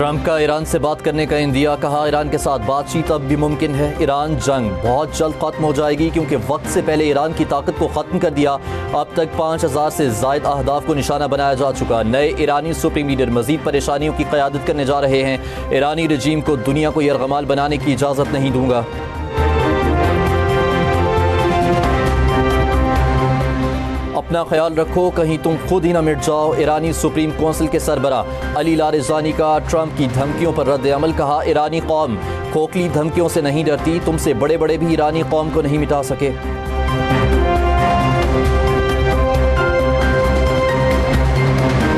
Trump का Iran से बात करने का इंदिया, कहा ईरान के साथ बातचीत अब भी मुमकिन है। ईरान जंग बहुत जल्द खत्म हो जाएगी क्योंकि वक्त से पहले ईरान की ताकत को ख़त्म कर दिया। अब तक 5000 से ज़ायद अहदाफ को निशाना बनाया जा चुका। नए ईरानी सुप्रीम लीडर मजीद परेशानियों की क़यादत करने जा रहे हैं। ईरानी रजीम को दुनिया को यरगमाल बनाने की इजाज़त नहीं दूंगा। अपना ख्याल रखो, कहीं तुम खुद ही ना मिट जाओ। ईरानी सुप्रीम कौंसिल के सरबराह अली लारिजानी का ट्रंप की धमकियों पर रद्द अमल, कहा ईरानी कौम खोखली धमकियों से नहीं डरती, तुमसे बड़े बड़े भी ईरानी कौम को नहीं मिटा सके।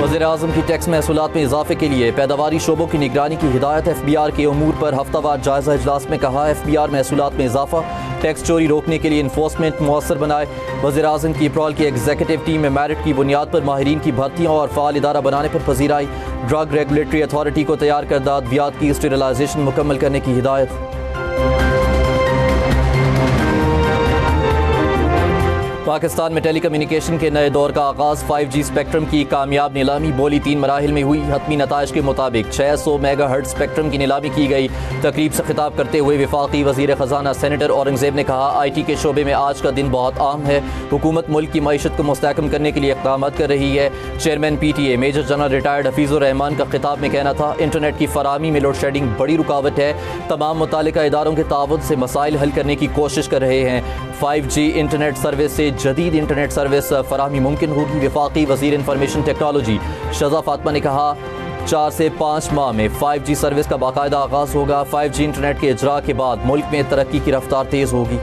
वज़ीर-ए-आज़म की टैक्स महसूलात में इजाफे के लिए पैदावारी शोबों की निगरानी की हिदायत। FBI के उमूर पर हफ्तावार जायजा इजलास में कहा FBI महसूलात में इजाफा, टैक्स चोरी रोकने के लिए इन्फोर्समेंट मुअस्सर बनाए। वज़ीर-ए-आज़म की प्रॉल की एग्जीक्यूटिव टीम में मेरिट की बुनियाद पर माहिरीन की भर्तियाँ और फ़ाल इदारा बनाने पर पजीराई। ड्रग रेगुलेटरी अथॉरिटी को तैयार करदा अद्वियात की स्टेरिलाइजेशन मुकम्मल करने की हिदायत। पाकिस्तान में टेलीकम्युनिकेशन के नए दौर का आगाज़, 5G स्पेक्ट्रम की कामयाब नीलामी बोली 3 मराहिल में हुई। हतमी नताइज के मुताबिक 600 मेगाहर्ट्ज़ स्पेक्ट्रम की नीलामी की गई। तकरीब से खिताब करते हुए वफाकी वज़ीर ख़जाना सेनेटर औरंगज़ेब ने कहा, IT के शोबे में आज का दिन बहुत आम है। हुकूमत मुल्क की मईशत को मुस्तहकम करने के लिए इक़दाम कर रही है। Chairman PTA major general retired Hafeezur Rahman का खिताब में कहना था, इंटरनेट की फराहमी में लोड शेडिंग बड़ी रुकावट है। तमाम मुतालिका इदारों के ताउन से मसाइल हल करने की कोशिश कर रहे हैं। 5G इंटरनेट सर्विस से जदीद इंटरनेट सर्विस फराहमी मुमकिन होगी। वफाकी वज़ीर इंफॉर्मेशन टेक्नोलॉजी शज़ा फातिमा ने कहा, 4 से 5 माह में 5G सर्विस का बाकायदा आगाज़ होगा। 5G इंटरनेट के इजरा के बाद मुल्क में तरक्की की रफ्तार तेज़ होगी।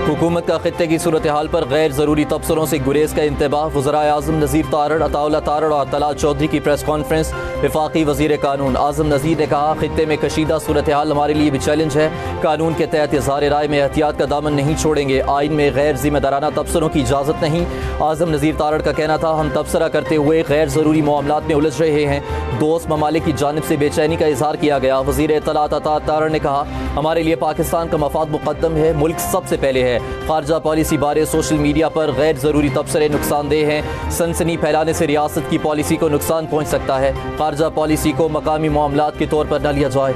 हुकूमत का खित्ते की सूरत हाल पर गैर ज़रूरी तबसरों से गुरेज का इंतबाह। वज़राए आज़म नज़ीर तारड़, अताउल्लाह तारड़ और तलाल चौधरी की प्रेस कॉन्फ्रेंस। वफाकी वज़ीर कानून आज़म नज़ीर ने कहा, खित्ते में कशीदा सूरत हाल हमारे लिए भी चैलेंज है। कानून के तहत इज़हार राय में एहतियात का दामन नहीं छोड़ेंगे। आइन में गैर जिम्मेदाराना तबसरों की इजाज़त नहीं। आज़म नज़ीर तारड़ का कहना था, हम तबसरा करते हुए गैर ज़रूरी मामलात में उलझ रहे हैं। दोस्त ममालिक की जानिब से बेचैनी का इजहार किया गया। वज़ीर इत्तलात अता तारड़ ने कहा, हमारे लिए पाकिस्तान का मफाद मुक़द्दम है, मुल्क सबसे पहले है। खारजा पॉलिसी बारे सोशल मीडिया पर गैर ज़रूरी तबसरे नुकसानदेह हैं। सनसनी फैलाने से रियासत की पॉलिसी को नुकसान पहुँच सकता है। खारजा पॉलिसी को मकामी मामलात के तौर पर न लिया जाए।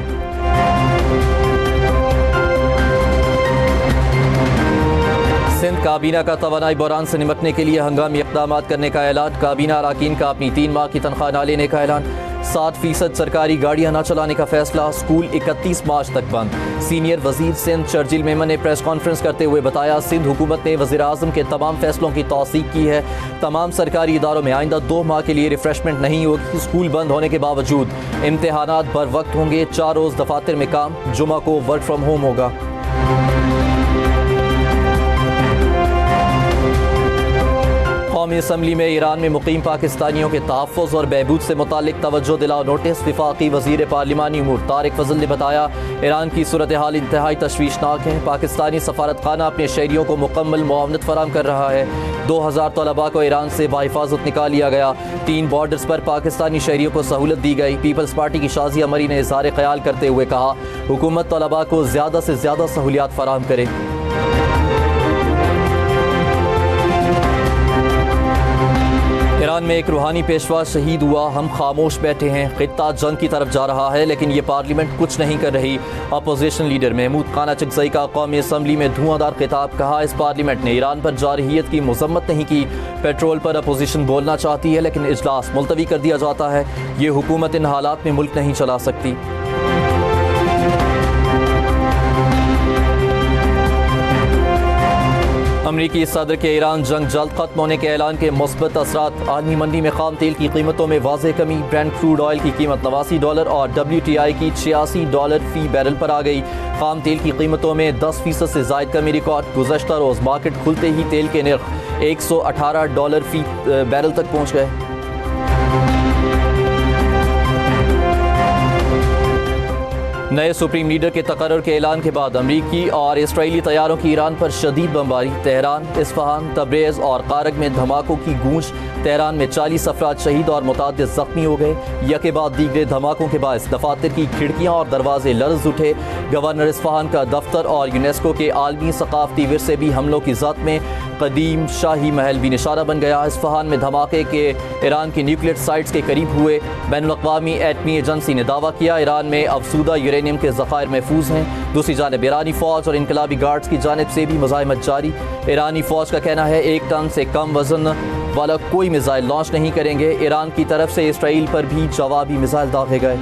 सिंध काबीना का तवानाई बहरान से निपटने के लिए हंगामी इक़दाम करने का ऐलान। काबीना अरकान का अपनी 3 माह की तनख्वाह न लेने का ऐलान। 60% सरकारी गाड़ियां न चलाने का फैसला। स्कूल 31 मार्च तक बंद। सीनियर वजीर सिंध शर्जील मेमन ने प्रेस कॉन्फ्रेंस करते हुए बताया, सिंध हुकूमत ने वज़ीर-ए-आज़म के तमाम फैसलों की तौसीक की है। तमाम सरकारी इदारों में आइंदा 2 माह के लिए रिफ्रेशमेंट नहीं होगी। स्कूल बंद होने के बावजूद इम्तिहानात बर वक्त होंगे। 4 रोज़ दफातर में काम, जुमा को वर्क फ्राम होम होगा। कौमी असम्बली में ईरान में मुकीम पाकिस्तानियों के तहफ़्फ़ुज़ और बहबूद से मुतालिक तवज्जो दिलाओ नोटिस। वफाकी वज़ीर पार्लिमानी उमूर तारिक फजल ने बताया, ईरान की सूरत हाल इंतहाई तशवीशनाक है। पाकिस्तानी सफारत खाना अपने शहरियों को मुकम्मल मुआवनत फराम कर रहा है। 2000 तलबा को ईरान से बाहिफाजत निकाल लिया गया। 3 बॉर्डर्स पर पाकिस्तानी शहरियों को सहूलत दी गई। पीपल्स पार्टी की शाजिया मरी ने इज़हार ख्याल करते हुए कहा, हुकूमत तलबा को ज़्यादा से ज़्यादा सहूलियात फराम करे। ईरान में एक रूहानी पेशवा शहीद हुआ, हम खामोश बैठे हैं। खित्ता जंग की तरफ जा रहा है लेकिन ये पार्लियामेंट कुछ नहीं कर रही। अपोजिशन लीडर महमूद खानाचकज़ई का कौमी असम्बली में धुआंधार खिताब, कहा इस पार्लियामेंट ने ईरान पर जारहियत की मजम्मत नहीं की। पेट्रोल पर अपोजिशन बोलना चाहती है लेकिन इजलास मुलतवी कर दिया जाता है। ये हुकूमत इन हालात में मुल्क नहीं चला सकती। अमरीकी सदर के ईरान जंग जल्द खत्म होने के ऐलान के मुस्बत असरात। आलमी मंडी में खाम तेल की कीमतों में वाज़ेह कमी। ब्रेंट क्रूड ऑयल की कीमत $89 और WTI की $86 फी बैरल पर आ गई। खाम तेल की कीमतों में 10% से ज़ायद कमी रिकॉर्ड। गुज़श्ता रोज़ मार्केट खुलते ही तेल के नर्ख $118 फी बैरल तक पहुँच गए। नए सुप्रीम लीडर के तकर्रुर के ऐलान के बाद अमरीकी और इसराइली तैयारों की ईरान पर शदीद बमबारी। तेहरान, इस्फहान, तब्रेज़ और कारग में धमाकों की गूंज। तेहरान में 40 अफराद शहीद और मुतादिद जख्मी हो गए। यके बाद दीगरे धमाकों के बायस दफातर की खिड़कियाँ और दरवाजे लर्ज उठे। गवर्नर इस्फहान का दफ्तर और यूनेस्को के आलमी सकाफती विरसे भी हमलों की जद में। कदीम शाही महल भी निशाना बन गया। इस्फहान में धमाके के ईरान की न्यूक्लियर साइट्स के करीब हुए। बैनुल-अक़वामी एटमी एजेंसी ने दावा किया ईरान में अफसूदा यूरेनियम के ज़खायर महफूज हैं। दूसरी जानिब ईरानी फ़ौज और इनकलाबी गार्ड्स की जानिब से भी मुज़ाहिमत जारी। ईरानी फ़ौज का कहना है 1 टन से कम वजन वाला कोई मिसाइल लॉन्च नहीं करेंगे। ईरान की तरफ से इसराइल पर भी जवाबी मिसाइल दागे गए।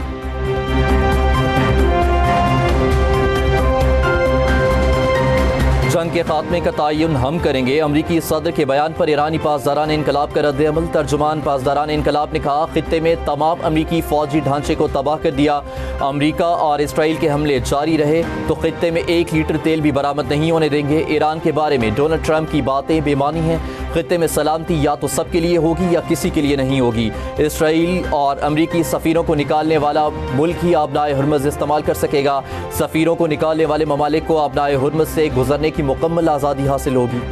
जंग के खात्मे का तयन हम करेंगे। अमरीकी सदर के बयान पर ईरानी पासदारान इनकलाब का रद्द-ए-अमल। तर्जुमान पासदारान इनकलाब ने कहा खित्ते में तमाम अमरीकी फौजी ढांचे को तबाह कर दिया। अमरीका और इसराइल के हमले जारी रहे तो खित्ते में 1 लीटर तेल भी बरामद नहीं होने देंगे। ईरान के बारे में डोनाल्ड ट्रंप की बातें बेमानी हैं। खित्ते में सलामती या तो सबके लिए होगी या किसी के लिए नहीं होगी। इसराइल और अमरीकी सफ़ीरों को निकालने वाला मुल्क ही आबनाए हुर्मुज़ इस्तेमाल कर सकेगा। सफ़ीरों को निकालने वाले ममालिक को आबनाए हुर्मुज़ से गुजरने की मुकम्मल आज़ादी हासिल होगी।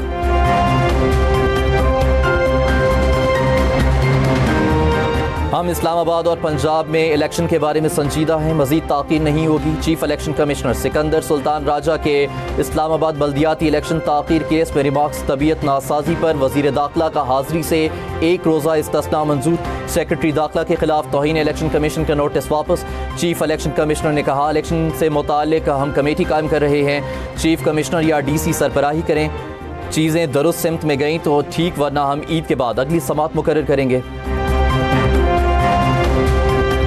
हम इस्लामाबाद और पंजाब में इलेक्शन के बारे में संजीदा हैं। मज़ीद ताक़ीद नहीं होगी। Chief election commissioner Sikandar Sultan Raja के इस्लामाबाद बल्दियाती इलेक्शन ताख़ीर केस में रिमार्क्स तबीयत नासाजी पर वज़ीर दाखिला का हाज़री से 1 रोज़ा इस्तिस्ना मंजूर। सेक्रेटरी दाखिला के खिलाफ तौहीन इलेक्शन कमीशन का नोटिस वापस। चीफ इलेक्शन कमिश्नर ने कहा इलेक्शन से मुताल्लिक़ हम कमेटी कायम कर रहे हैं। चीफ कमिश्नर या DC सरबराही करें। चीज़ें दुरुस्त सिमत में गईं तो ठीक, वरना हम ईद के बाद अगली समात मुकर्रर करेंगे।